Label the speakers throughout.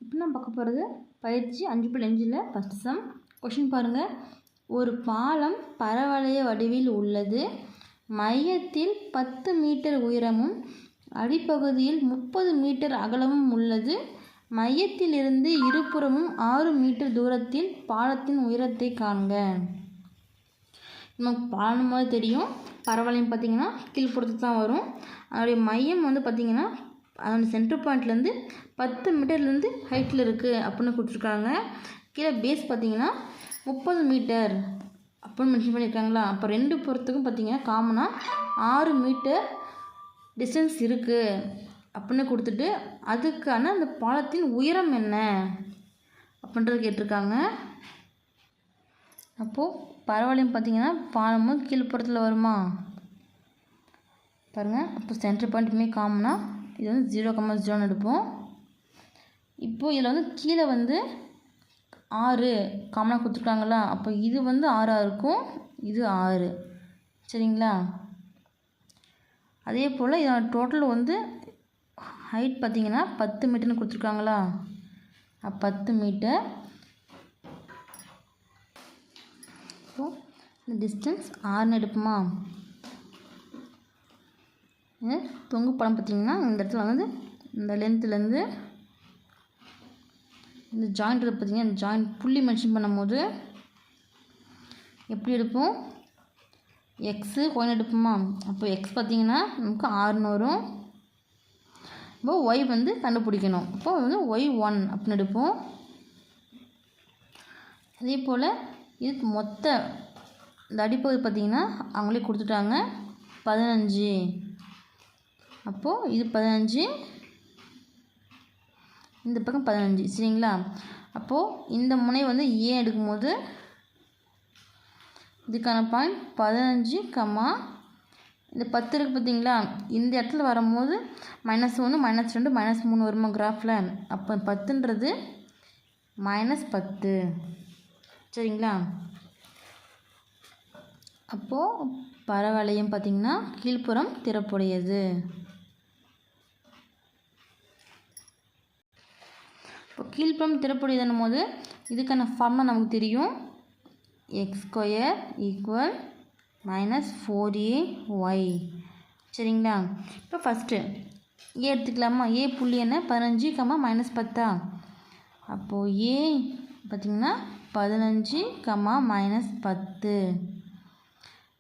Speaker 1: இப்போ நம்ம பார்க்க போகிறது பயிற்சி 5.5 ஃபஸ்ட் சம். கொஷின் பாருங்கள். ஒரு பாலம் பரவளைய வடிவில் உள்ளது. மையத்தில் 10 மீட்டர் உயரமும் அடிப்பகுதியில் 30 மீட்டர் அகலமும் உள்ளது. மையத்திலிருந்து இருபுறமும் 6 மீட்டர் தூரத்தில் பாலத்தின் உயரத்தை காண்க. நமக்கு பாலம் போது தெரியும், பரவளையம் பார்த்திங்கன்னா கீழ்ப்புறத்து தான் வரும். அதனுடைய மையம் வந்து பார்த்திங்கன்னா அதோட சென்டர் பாயிண்ட்லேருந்து 10 மீட்டர்லேருந்து ஹைட்டில் இருக்குது அப்படின்னு கொடுத்துருக்காங்க. கீழே பேஸ் பார்த்திங்கன்னா 30 மீட்டர் அப்படின்னு மென்ஷன் பண்ணியிருக்காங்களா. அப்போ ரெண்டு புறத்துக்கும் பார்த்திங்கன்னா காமனாக 6 மீட்டர் டிஸ்டன்ஸ் இருக்குது அப்படின்னு கொடுத்துட்டு அதுக்கான அந்த பாலத்தின் உயரம் என்ன அப்படின்றது கேட்டிருக்காங்க. அப்போது பரவளையம் பார்த்திங்கன்னா பாலமும் கீழ்ப்புறத்தில் வருமா பாருங்கள். அப்போ சென்டர் பாயிண்ட்டுமே காமனாக இது வந்து 0,0 எடுப்போம். இப்போது இதில் வந்து கீழே வந்து 6 காமனாக கொடுத்துருக்காங்களா. அப்போ இது வந்து 6 இருக்கும், இது 6 சரிங்களா. அதே போல் இதோட டோட்டல் வந்து ஹைட் பார்த்திங்கன்னா 10 மீட்டர்னு கொடுத்துருக்காங்களா. 10 மீட்டர். இப்போ இந்த டிஸ்டன்ஸ் 6ன்னு எடுப்போமா. தொங்கு படம் பார்த்திங்கன்னா இந்த இடத்துல வந்து இந்த லென்த்துலேருந்து இந்த ஜாயிண்ட் பார்த்திங்கன்னா இந்த ஜாயிண்ட் புள்ளி மென்ஷன் பண்ணும்போது எப்படி எடுப்போம், எக்ஸு ஒய்னு எடுப்போமா. அப்போ எக்ஸ் பார்த்திங்கன்னா நமக்கு 6ன்னு வரும். இப்போ ஒய் வந்து கண்டுபிடிக்கணும். இப்போ வந்து y1 அப்படின்னு எடுப்போம். அதே போல் இதுக்கு மொத்த இந்த அடிப்பகுதி பார்த்திங்கன்னா அவங்களே கொடுத்துட்டாங்க 15. அப்போது இது 15, இந்த பக்கம் 15 சரிங்களா. அப்போது இந்த முனை வந்து ஏ எடுக்கும்போது இதுக்கான பாயிண்ட் 15, இந்த 10 இருக்குது பார்த்திங்களா. இந்த இடத்துல வரும்போது -1, -2, -3 வருமா கிராஃபில். அப்போ 10ன்றது -10 சரிங்களா. அப்போது பரவளையம் பார்த்திங்கன்னா கீழ்ப்புறம் திறப்புடையது. இப்போ கீழ்ப்புறம் திறப்புடையதுன்னும் போது இதுக்கான ஃபார்முலா நமக்கு தெரியும். x² = -4ay சரிங்களா. இப்போ ஃபஸ்ட்டு ஏ எடுத்துக்கலாமா. ஏ புள்ளி என்ன 15, -10. அப்போது ஏ பார்த்திங்கன்னா 15, -10.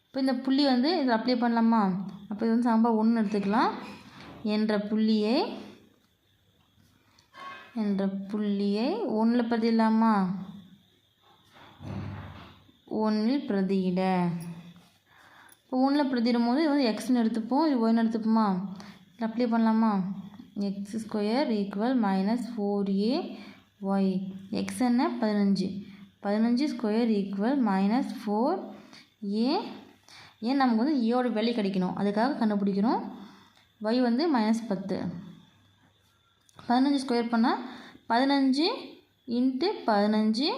Speaker 1: இப்போ இந்த புள்ளி வந்து இதில் அப்ளை பண்ணலாமா. அப்போ இது வந்து சமன்பாடு 1 எடுத்துக்கலாம். என்ற புள்ளியை 1ல் பிரதியிடலாமா. 1ல் பிரதியிட. இப்போ 1ல் பிரதியிடும் போது இது வந்து எக்ஸ்ன்னு எடுத்துப்போம், இது ஒய்னு எடுத்துப்போமா. இதில் அப்ளை பண்ணலாமா. x² = -4ay. எக்ஸ் என்ன 15, 15² = -4a. ஏன் நமக்கு வந்து ஏயோட வேல்யூ கிடைக்கணும், அதுக்காக கண்டுபிடிக்கிறோம். y வந்து -10. 15 ஸ்கொயர் பண்ணால் 15 × 15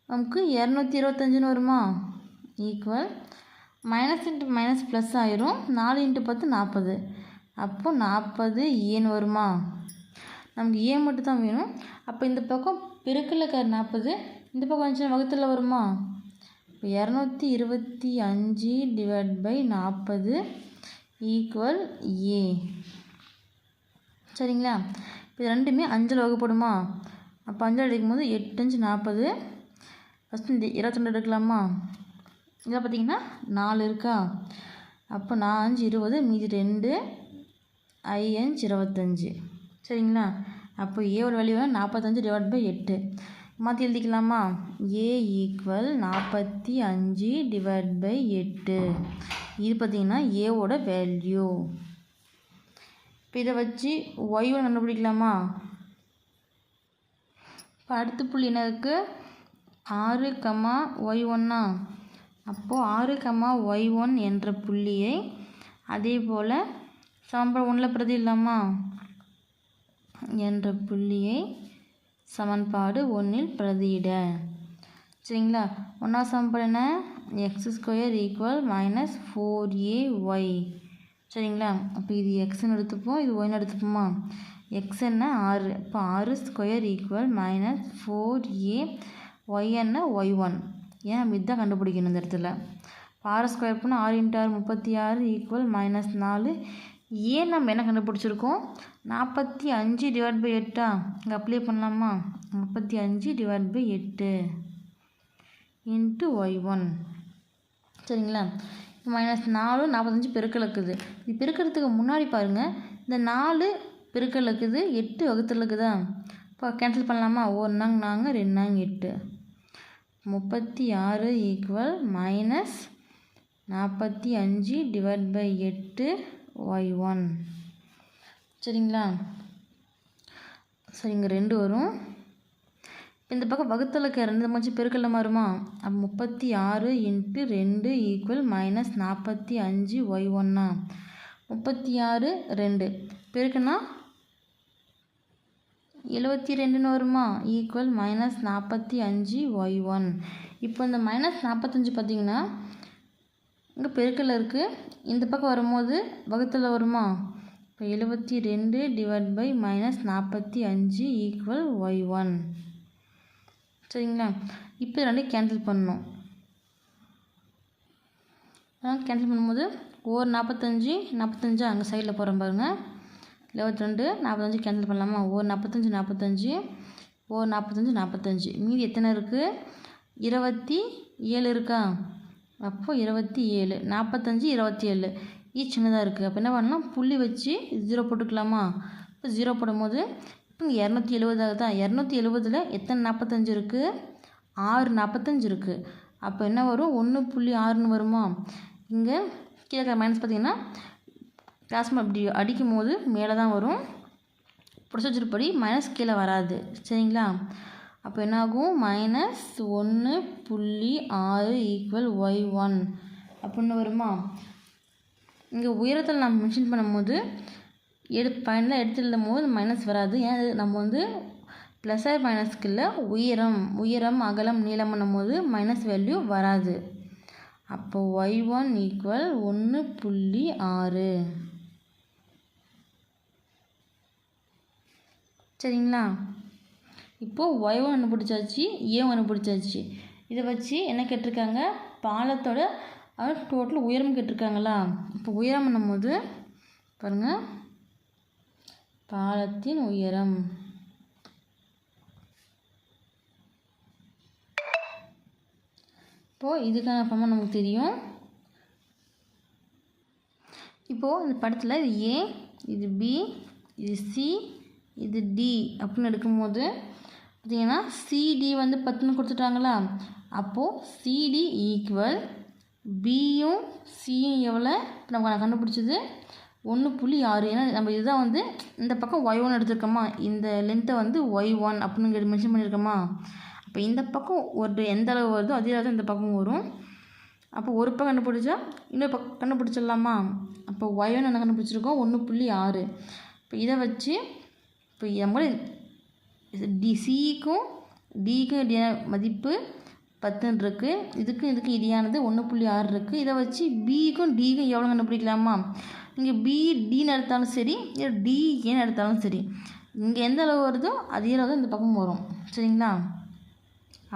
Speaker 1: நமக்கு 225ன்னு வருமா. ஈக்குவல் -× ப்ளஸ் ஆயிரும். 4 × 10 40. அப்போது 40 ஏன்னு வருமா. நமக்கு ஏ மட்டும் தான் வேணும். அப்போ இந்த பக்கம் பெருக்கல்ல இருக்கிற 40 இந்த பக்கம் வந்துச்சுன்னா வகுத்தில் வருமா. இப்போ 225 / 40 = ஏ சரிங்களா. இப்போ இது ரெண்டுமே 5ல் வகுப்படுமா. அப்போ 5ல் எடுக்கும்போது 8 × 40. ஃபஸ்ட்டு இந்த 22 எடுக்கலாமா. இதில் பார்த்திங்கன்னா 4 இருக்கா. அப்போ 4 × 5 20, மீதி 2, 5 × 25 சரிங்களா. அப்போ ஏவோட வேல்யூ 45 / 8 மாற்றி எழுதிக்கலாமா. ஏ = 45 / 8. இது பார்த்திங்கன்னா ஏவோட வேல்யூ. இப்போ இதை வச்சு ஒய்1 கண்டுபிடிக்கலாமா. இப்போ அடுத்த புள்ளி என்ன இருக்குது 6, y1. அப்போது 6, y1 என்ற புள்ளியை அதே போல் சமன்பாடு 1ல் பிரதியிடலாமா. என்ற புள்ளியை சமன்பாடு 1ல் பிரதியிட சரிங்களா. 1வது சமன்பாடு என்ன x² = -4ay சரிங்களா. அப்போ இது எக்ஸ்ன்னு எடுத்துப்போம், இது ஒய்னு எடுத்துப்போமா. எக்ஸ் என்ன 6. இப்போ 6 square equal minus 4a. Y என்ன y1. ஏன் நம்ம இதுதான் கண்டுபிடிக்கணும் இந்த இடத்துல. 6 ஸ்கொயர் பண்ணால் 6 × 6 36 ஈக்குவல் மைனஸ் 4. ஏன் நம்ம என்ன கண்டுபிடிச்சிருக்கோம் 45 / 8. இங்கே அப்ளை பண்ணலாமா 45 / 8 இன்ட்டு y1. சரிங்களா. மைனஸ் 4 45 பெருக்கல் இருக்குது. இது பெருக்கிறதுக்கு முன்னாடி பாருங்கள் இந்த 4 பெருக்கல் இருக்குது 8 வகுத்தல் இருக்குதா. இப்போ கேன்சல் பண்ணலாமா 1 நாங்க 4 2 நாங்க 8. 36 ஈக்குவல் மைனஸ் 45 / 8 y1. சரிங்களா. சரிங்க 2 வரும். இந்த பக்கம் வகுத்தலுக்கு 2 மச்சு பெருக்கல்ல மாறுமா. அப்போ 36 × 2 ஈக்குவல் மைனஸ் 45 y1. 36 2 பெருக்குன்னா 72 வருமா ஈக்குவல் மைனஸ் 45 y1. இப்போ இந்த மைனஸ் 45 பார்த்திங்கன்னா இங்கே பெருக்கல் இருக்குது. இந்த பக்கம் வரும்போது வகுத்தல வருமா. இப்போ 72 / மைனஸ் 45 ஈக்குவல் y1. சரிங்களா. இப்போ 2 கேன்சல் பண்ணணும். கேன்சல் பண்ணும்போது ஒரு 45 45 அங்கே சைடில் போகிறோம் பாருங்கள். 72 45 கேன்சல் பண்ணலாமா. ஒரு 45 45 ஒரு 45 45 மீதி எத்தனை இருக்குது 27 இருக்கா. அப்போது 27 45 27 சின்னதாக இருக்குது. அப்போ என்ன பண்ணலாம் புள்ளி வச்சு 0 போட்டுக்கலாமா. இப்போ 0 போடும்போது இப்போ 270 ஆகுதா. 270ல் எத்தனை 45 இருக்குது 6 45 இருக்குது. அப்போ என்ன வரும் 1.6ன்னு வருமா. இங்கே கீழே மைனஸ் பார்த்திங்கன்னா கிளாஸ் அப்படி அடிக்கும் போது மேலே தான் வரும். ப்ரொசீஜர் படி மைனஸ் கீழே வராது. சரிங்களா. அப்போ என்னாகும் -1.6 ஈக்குவல் y1 அப்படின்னு வருமா. இங்கே உயரத்தில் நம்ம மென்ஷன் பண்ணும்போது ஃபைனலாக எடுத்து எழுதும் போது மைனஸ் வராது. ஏன் நம்ம வந்து ப்ளஸ் ஆர் மைனஸ்க்கு இல்லை உயரம் அகலம் நீளம் பண்ணும்போது மைனஸ் வேல்யூ வராது. அப்போ y1 ஈக்குவல் 1.6. சரிங்களா. இப்போது y1 கண்டுபிடிச்சாச்சு a1 கண்டுபிடிச்சாச்சு. இதை வச்சு என்ன கேட்டிருக்காங்க பாலத்தோட டோட்டல் உயரம் கேட்டிருக்காங்களா. இப்போ உயரம் பண்ணும்போது பாருங்கள் பாலத்தின் உயரம் இப்போது இதுக்கான ஃபார்முலா நமக்கு தெரியும். இப்போது இந்த படத்தில் இது ஏ இது பி இது சி இது டி அப்படின்னு எடுக்கும்போது பார்த்திங்கன்னா சிடி வந்து 10ன்னு கொடுத்துட்டாங்களா. அப்போது சிடி ஈக்குவல் பியும் சியும் எவ்வளோ நம்ம கண்டுபிடிச்சது 1.6. ஏன்னா நம்ம இதுதான் வந்து இந்த பக்கம் y1 எடுத்துருக்கோமா. இந்த லென்த்தை வந்து y1 அப்படின்னு மென்ஷன் பண்ணியிருக்கோமா. அப்போ இந்த பக்கம் ஒரு எந்த அளவு வருதோ அதே அளவு இந்த பக்கம் வரும். அப்போ ஒரு பக்கம் கண்டுபிடிச்சா இன்னொரு பக்கம் கண்டுபிடிச்சிடலாமா. அப்போ y1 என்ன கண்டுபிடிச்சிருக்கோம் 1.6. இப்போ இதை வச்சு இப்போ நம்ம சிக்கும் டிக்கும் இடையான மதிப்பு 10 இருக்குது. இதுக்கும் இடையானது 1.6 இருக்குது. இதை வச்சு பிக்கும் டிக்கும் எவ்வளோ கண்டுபிடிக்கலாமா. இங்கே பி டின்னு எடுத்தாலும் சரி இல்லை டி ஏன்னு எடுத்தாலும் சரி இங்கே எந்த அளவு வருதோ அதே அளவு தான் இந்த பக்கம் வரும். சரிங்களா.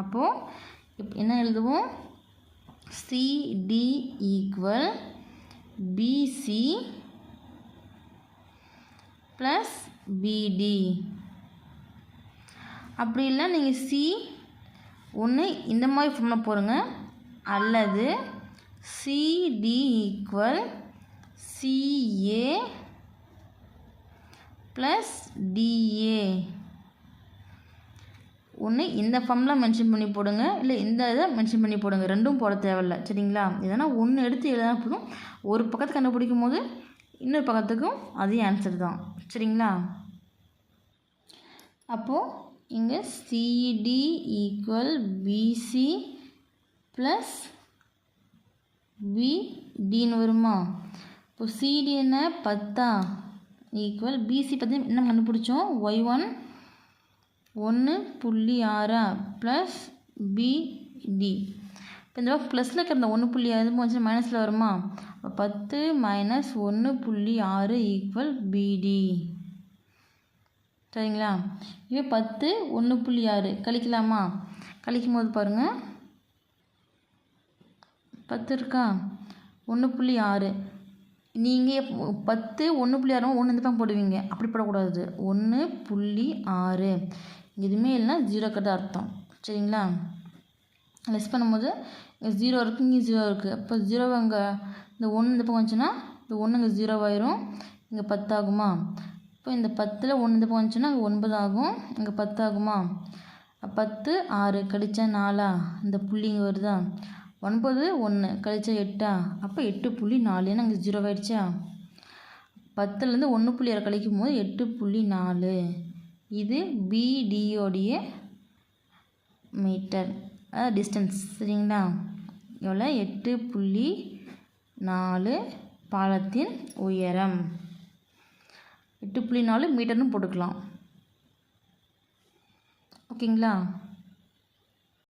Speaker 1: அப்போது இப்போ என்ன எழுதுவோம் சிடி ஈக்குவல் பிசி ப்ளஸ் பிடி. அப்படி இல்லை நீங்கள் சி ஒன்று இந்த மாதிரி ஃபார்முலா போடுங்க அல்லது CD equal CA plus DA. ஒன்று இந்த ஃபார்முலா மென்ஷன் பண்ணி போடுங்க இல்லை இந்த இதை மென்ஷன் பண்ணி போடுங்க. ரெண்டும் போட தேவையில்லை. சரிங்களா. இதனா ஒன்று எடுத்து எழுதினா போதும். ஒரு பக்கத்தை கண்டுபிடிக்கும் போது இன்னொரு பக்கத்துக்கும் அதே ஆன்சர் தான். சரிங்களா. அப்போது இங்கே சிடி ஈக்குவல் பிசி ப்ளஸ் பிடின்னு வருமா. இப்போ சிடி என்ன 10 ஈக்குவல் பிசி பற்றி என்ன கண்டுபிடிச்சோம் y1 1.6 ப்ளஸ் பிடி. இப்போ இந்த ப்ளஸில் இருக்கிற இந்த 1.6 வச்சு மைனஸில் வருமா. 10 - 1.6 ஈக்குவல் பிடி. சரிங்களா? இப்போ 10 1.6 கழிக்கலாமா? கழிக்கும் போது பாருங்கள் 10 இருக்கா 1.6 நீங்கள் 10 1.6 1 இந்த பக்கம் போடுவீங்க, அப்படி போடக்கூடாது. 1.6 எதுவுமே இல்லைன்னா 0 தான் அர்த்தம். சரிங்களா? லெஸ் பண்ணும்போது இங்கே 0 இருக்குது, இங்கே 0 இருக்குது. அப்போ 0 அங்கே இந்த 1 இந்த பக்கம் வந்துச்சுன்னா இந்த 1 இங்கே 0 ஆயிரும், இங்கே 10 ஆகுமா? இப்போ இந்த 10ல் 1 இந்த பக்கம் வந்துச்சுன்னா அங்கே 9 ஆகும், இங்கே 10 ஆகுமா? 10 6 கழிச்சா 4 இந்த புள்ளி இங்கே வருதா? 9 1 கழிச்சா 8 அப்போ 8.4 ஏன்னா அங்கே 0 ஆயிடுச்சா? 10லேருந்து 1.6 கழிக்கும் போது 8.4 இது பிடியோடைய மீட்டர், அதாவது டிஸ்டன்ஸ். சரிங்களா? எவ்வளோ? 8.4 பாலத்தின் உயரம். 8.4 மீட்டர்னு போட்டுக்கலாம். ஓகேங்களா?